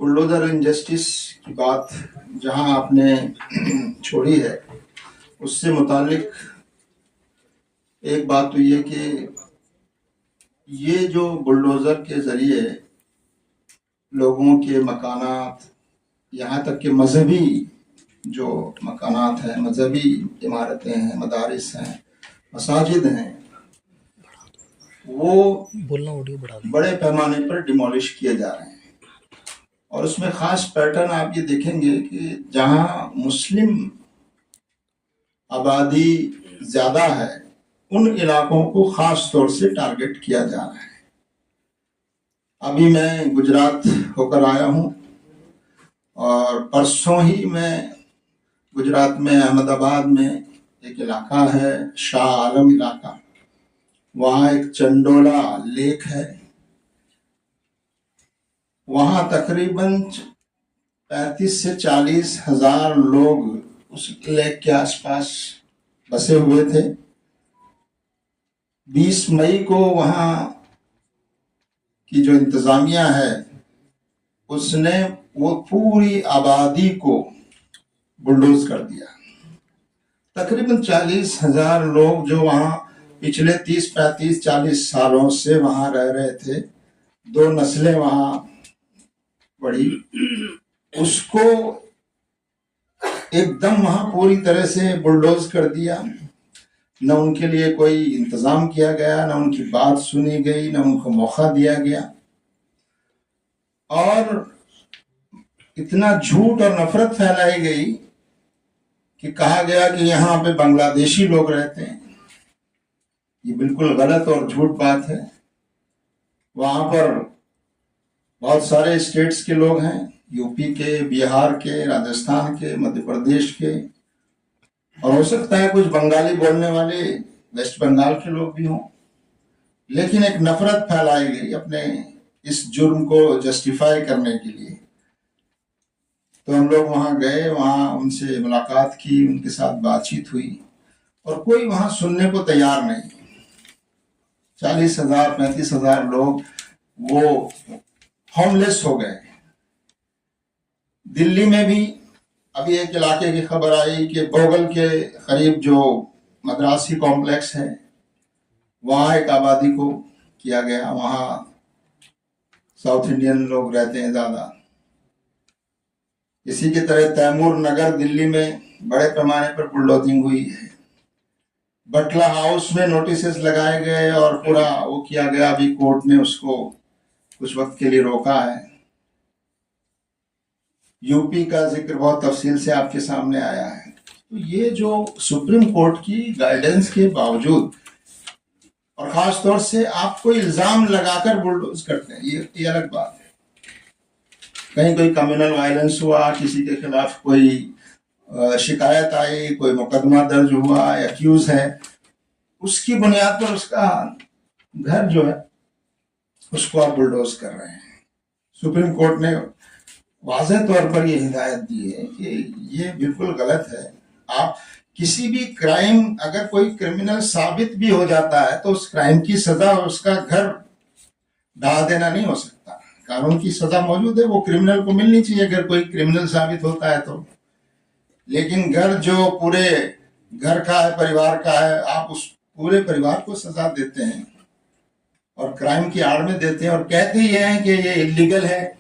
Bulldozer injustice की बात जहां आपने छोड़ी है उससे मुतालिक एक बात तो ये कि ये जो बुलडोजर के जरिए लोगों के मकानात, यहाँ तक कि मजहबी जो मकानात हैं, मजहबी इमारतें हैं, मदारिस हैं, मसाजिद हैं, वो बड़े पैमाने पर डिमोलिश किए जा रहे हैं। और उसमें ख़ास पैटर्न आप ये देखेंगे कि जहाँ मुस्लिम आबादी ज़्यादा है उन इलाकों को ख़ास तौर से टारगेट किया जा रहा है। अभी मैं गुजरात होकर आया हूँ और परसों ही मैं गुजरात में अहमदाबाद में एक इलाका है शाह आलम इलाका, वहाँ एक चंडोला लेक है, वहाँ तकरीबन 35 से 40 हजार लोग उस लेक के आसपास बसे हुए थे। 20 मई को वहाँ की जो इंतजामिया है उसने वो पूरी आबादी को बुलडोज कर दिया। तकरीबन 40,000 लोग जो वहाँ पिछले 30, 35, 40 सालों से वहाँ रह रहे थे, 2 नस्लें वहाँ पड़ी, उसको एकदम वहाँ पूरी तरह से बुलडोज कर दिया। न उनके लिए कोई इंतजाम किया गया, न उनकी बात सुनी गई, न उनको मौका दिया गया। और इतना झूठ और नफरत फैलाई गई कि कहा गया कि यहाँ पे बांग्लादेशी लोग रहते हैं। ये बिल्कुल गलत और झूठ बात है। वहाँ पर बहुत सारे स्टेट्स के लोग हैं, यूपी के, बिहार के, राजस्थान के, मध्य प्रदेश के, और हो सकता है कुछ बंगाली बोलने वाले वेस्ट बंगाल के लोग भी हों। लेकिन एक नफरत फैलाई गई अपने इस जुर्म को जस्टिफाई करने के लिए। तो हम लोग वहाँ गए, वहाँ उनसे मुलाकात की, उनके साथ बातचीत हुई और कोई वहाँ सुनने को तैयार नहीं। 40,000, 35,000 लोग वो होमलेस हो गए। दिल्ली में भी अभी एक इलाके की खबर आई कि बोगल के करीब जो मद्रासी कॉम्प्लेक्स है वहाँ एक आबादी को किया गया। वहाँ साउथ इंडियन लोग रहते हैं ज़्यादा। इसी की तरह तैमूर नगर दिल्ली में बड़े पैमाने पर बुलडोजिंग हुई है। बटला हाउस में नोटिसेस लगाए गए और पूरा वो किया गया। अभी कोर्ट ने उसको कुछ वक्त के लिए रोका है। यूपी का जिक्र बहुत तफसील से आपके सामने आया है। तो ये जो सुप्रीम कोर्ट की गाइडेंस के बावजूद और खास तौर से आपको इल्जाम लगाकर बुलडोज करते हैं, ये अलग बात है। कहीं कोई कम्युनल वायलेंस हुआ, किसी के खिलाफ कोई शिकायत आई, कोई मुकदमा दर्ज हुआ, एक्यूज है, उसकी बुनियाद पर उसका घर जो है उसको आप बुलडोज कर रहे हैं। सुप्रीम कोर्ट ने वाज़ेह तौर पर ये हिदायत दी है कि ये बिल्कुल गलत है। आप किसी भी क्राइम, अगर कोई क्रिमिनल साबित भी हो जाता है तो उस क्राइम की सजा उसका घर ढा देना नहीं हो सकता। कानून की सजा मौजूद है, वो क्रिमिनल को मिलनी चाहिए अगर कोई क्रिमिनल साबित होता है तो। लेकिन घर जो पूरे घर का है, परिवार का है, आप उस पूरे परिवार को सजा देते हैं और क्राइम की आड़ में देते हैं और कहते ही हैं कि ये इलीगल है।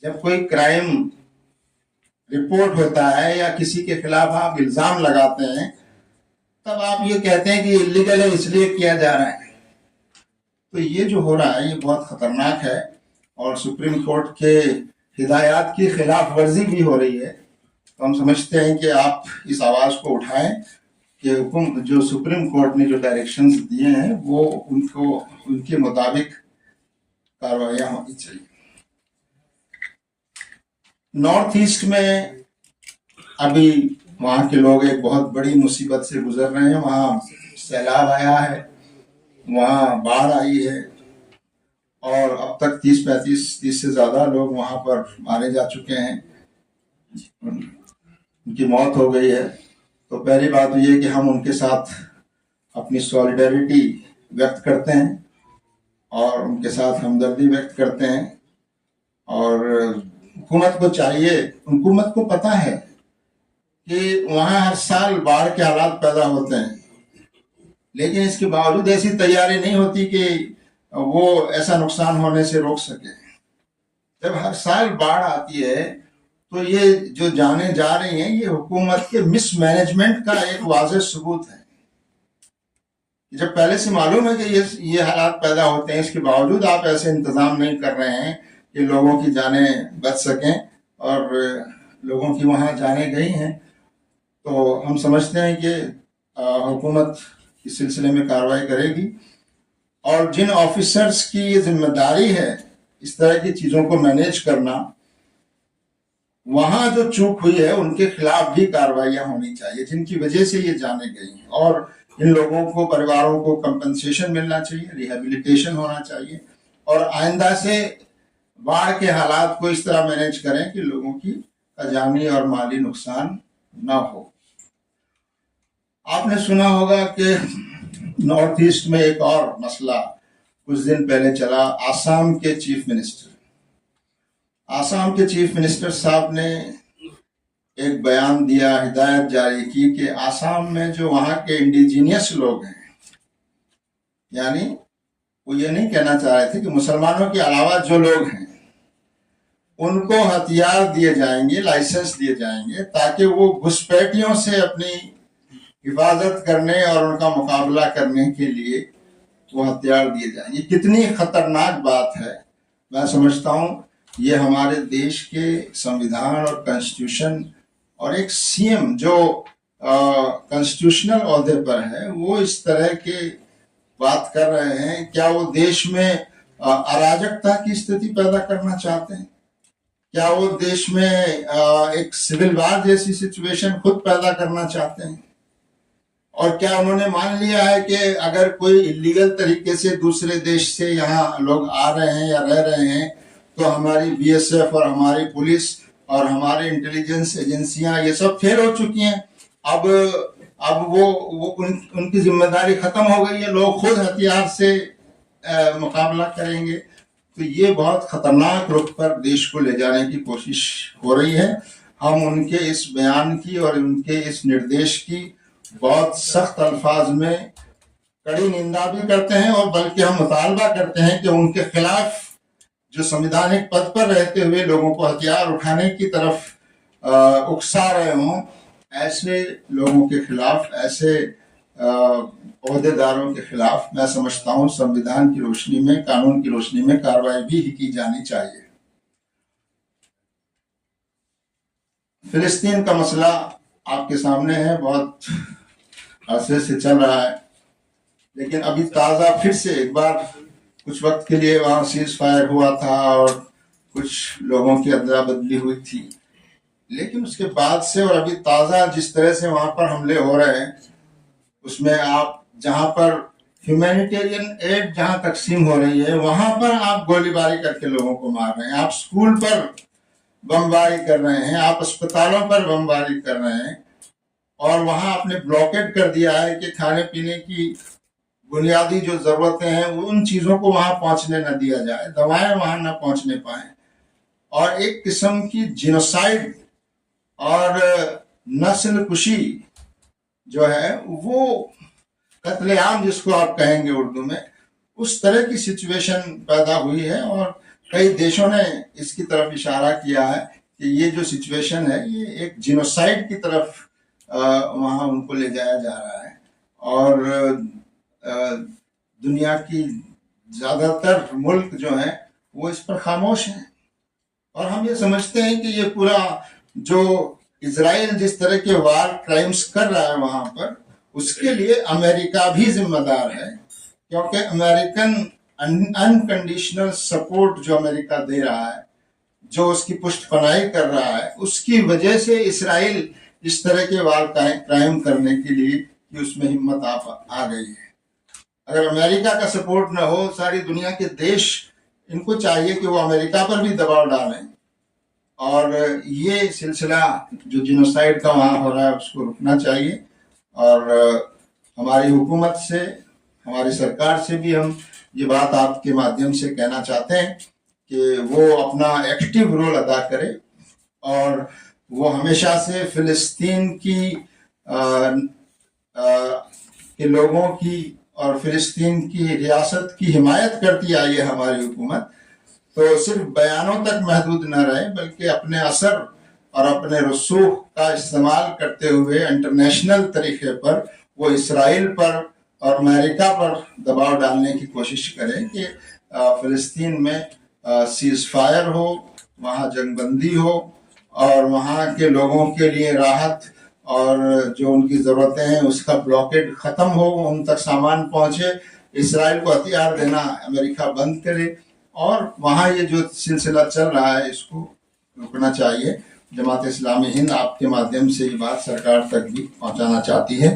जब कोई क्राइम रिपोर्ट होता है या किसी के खिलाफ आप इल्जाम लगाते हैं तब आप ये कहते हैं कि इलीगल है इसलिए किया जा रहा है। तो ये जो हो रहा है ये बहुत खतरनाक है और सुप्रीम कोर्ट के हिदायत की खिलाफ वर्जी भी हो रही है। तो हम समझते हैं कि आप इस आवाज को उठाएं कि हुक्म जो सुप्रीम कोर्ट ने जो डायरेक्शंस दिए हैं वो उनके मुताबिक कार्रवाइयां होनी चाहिए। नॉर्थ ईस्ट में अभी वहाँ के लोग एक बहुत बड़ी मुसीबत से गुजर रहे हैं। वहाँ सैलाब आया है, वहाँ बाढ़ आई है और अब तक 30 से ज़्यादा लोग वहाँ पर मारे जा चुके हैं, उनकी मौत हो गई है। तो पहली बात तो ये कि हम उनके साथ अपनी सॉलिडरिटी व्यक्त करते हैं और उनके साथ हमदर्दी व्यक्त करते हैं और हुकूमत को चाहिए, हुकूमत को पता है कि वहाँ हर साल बाढ़ के हालात पैदा होते हैं, लेकिन इसके बावजूद ऐसी तैयारी नहीं होती कि वो ऐसा नुकसान होने से रोक सके। जब हर साल बाढ़ आती है तो ये जो जाने जा रही हैं, ये हुकूमत के मिसमैनेजमेंट का एक वाज़ेह सबूत है। जब पहले से मालूम है कि ये हालात पैदा होते हैं, इसके बावजूद आप ऐसे इंतजाम नहीं कर रहे हैं कि लोगों की जानें बच सकें, और लोगों की वहाँ जानें गई हैं, तो हम समझते हैं कि हुकूमत इस सिलसिले में कार्रवाई करेगी। और जिन ऑफिसर्स की ये जिम्मेदारी है इस तरह की चीज़ों को मैनेज करना, वहाँ जो चूक हुई है उनके खिलाफ भी कार्रवाइयाँ होनी चाहिए, जिनकी वजह से ये जाने गई हैं। और इन लोगों को, परिवारों को कंपनसेशन मिलना चाहिए, रिहेबिलिटेशन होना चाहिए, और आइंदा से बाढ़ के हालात को इस तरह मैनेज करें कि लोगों की जानी और माली नुकसान ना हो। आपने सुना होगा कि नॉर्थ ईस्ट में एक और मसला कुछ दिन पहले चला। आसाम के चीफ मिनिस्टर साहब ने एक बयान दिया, हिदायत जारी की कि आसाम में जो वहाँ के इंडिजीनियस लोग हैं, यानी वो ये नहीं कहना चाह रहे थे कि मुसलमानों के अलावा जो लोग हैं उनको हथियार दिए जाएंगे, लाइसेंस दिए जाएंगे, ताकि वो घुसपैठियों से अपनी हिफाजत करने और उनका मुकाबला करने के लिए वो हथियार दिए जाएंगे। कितनी खतरनाक बात है। मैं समझता हूँ ये हमारे देश के संविधान और कॉन्स्टिट्यूशन, और एक सीएम जो कॉन्स्टिट्यूशनल ओहदे पर है, वो इस तरह के बात कर रहे हैं। क्या वो देश में अराजकता की स्थिति पैदा करना चाहते हैं? क्या वो देश में एक सिविल वार जैसी सिचुएशन खुद पैदा करना चाहते हैं? और क्या उन्होंने मान लिया है कि अगर कोई इलीगल तरीके से दूसरे देश से यहाँ लोग आ रहे हैं या रह रहे हैं, तो हमारी बीएसएफ और हमारी पुलिस और हमारी इंटेलिजेंस एजेंसियां ये सब फेल हो चुकी हैं, अब वो उनकी जिम्मेदारी खत्म हो गई है, लोग खुद हथियार से मुकाबला करेंगे। तो ये बहुत खतरनाक रुख पर देश को ले जाने की कोशिश हो रही है। हम उनके इस बयान की और उनके इस निर्देश की बहुत सख्त अल्फाज में कड़ी निंदा भी करते हैं, और बल्कि हम मुतालबा करते हैं कि उनके खिलाफ, जो संवैधानिक पद पर रहते हुए लोगों को हथियार उठाने की तरफ उकसा रहे हों, ऐसे लोगों के खिलाफ, ऐसे ओहदेदारों के खिलाफ मैं समझता हूँ संविधान की रोशनी में, कानून की रोशनी में कार्रवाई भी की जानी चाहिए। फिलिस्तीन का मसला आपके सामने है, बहुत अरसे से चल रहा है, लेकिन अभी ताज़ा फिर से एक बार कुछ वक्त के लिए वहाँ सीज फायर हुआ था और कुछ लोगों की अदला बदली हुई थी, लेकिन उसके बाद से और अभी ताज़ा जिस तरह से वहाँ पर हमले हो रहे हैं, उसमें आप जहाँ पर ह्यूमैनिटेरियन एड जहाँ तकसीम हो रही है, वहाँ पर आप गोलीबारी करके लोगों को मार रहे हैं, आप स्कूल पर बमबारी कर रहे हैं, आप अस्पतालों पर बमबारी कर रहे हैं, और वहाँ आपने ब्लॉकेट कर दिया है कि खाने पीने की बुनियादी जो ज़रूरतें हैं उन चीज़ों को वहाँ पहुँचने न दिया जाए, दवाएं वहाँ न पहुँचने पाए, और एक किस्म की जिनोसाइड और नस्ल कुशी जो है, वो कत्लेआम जिसको आप कहेंगे उर्दू में, उस तरह की सिचुएशन पैदा हुई है। और कई देशों ने इसकी तरफ इशारा किया है कि ये जो सिचुएशन है ये एक जिनोसाइड की तरफ वहाँ उनको ले जाया जा रहा है, और दुनिया की ज़्यादातर मुल्क जो हैं वो इस पर खामोश हैं। और हम ये समझते हैं कि ये पूरा जो इजराइल जिस तरह के वार क्राइम्स कर रहा है वहाँ पर, उसके लिए अमेरिका भी जिम्मेदार है, क्योंकि अमेरिकन अनकंडीशनल सपोर्ट जो अमेरिका दे रहा है, जो उसकी पुष्टपनाही कर रहा है, उसकी वजह से इसराइल इस तरह के वार क्राइम करने के लिए कि उसमें हिम्मत आ गई है। अगर अमेरिका का सपोर्ट न हो, सारी दुनिया के देश, इनको चाहिए कि वो अमेरिका पर भी दबाव डालें, और ये सिलसिला जो जिनोसाइड का वहाँ हो रहा है उसको रुकना चाहिए। और हमारी हुकूमत से, हमारी सरकार से भी हम ये बात आपके माध्यम से कहना चाहते हैं कि वो अपना एक्टिव रोल अदा करे और वो हमेशा से फिलिस्तीन की के लोगों की और फिलिस्तीन की रियासत की हिमायत करती आई है हमारी हुकूमत। तो सिर्फ बयानों तक महदूद न रहे बल्कि अपने असर और अपने रसूख का इस्तेमाल करते हुए इंटरनेशनल तरीके पर वो इसराइल पर और अमेरिका पर दबाव डालने की कोशिश करें कि फिलिस्तीन में सीज फायर हो, वहाँ जंगबंदी हो और वहाँ के लोगों के लिए राहत और जो उनकी ज़रूरतें हैं उसका ब्लॉकेड ख़त्म हो, उन तक सामान पहुँचे, इसराइल को हथियार देना अमेरिका बंद करे और वहाँ ये जो सिलसिला चल रहा है इसको रुकना चाहिए। जमात इस्लामी हिंद आपके माध्यम से ये बात सरकार तक भी पहुँचाना चाहती है।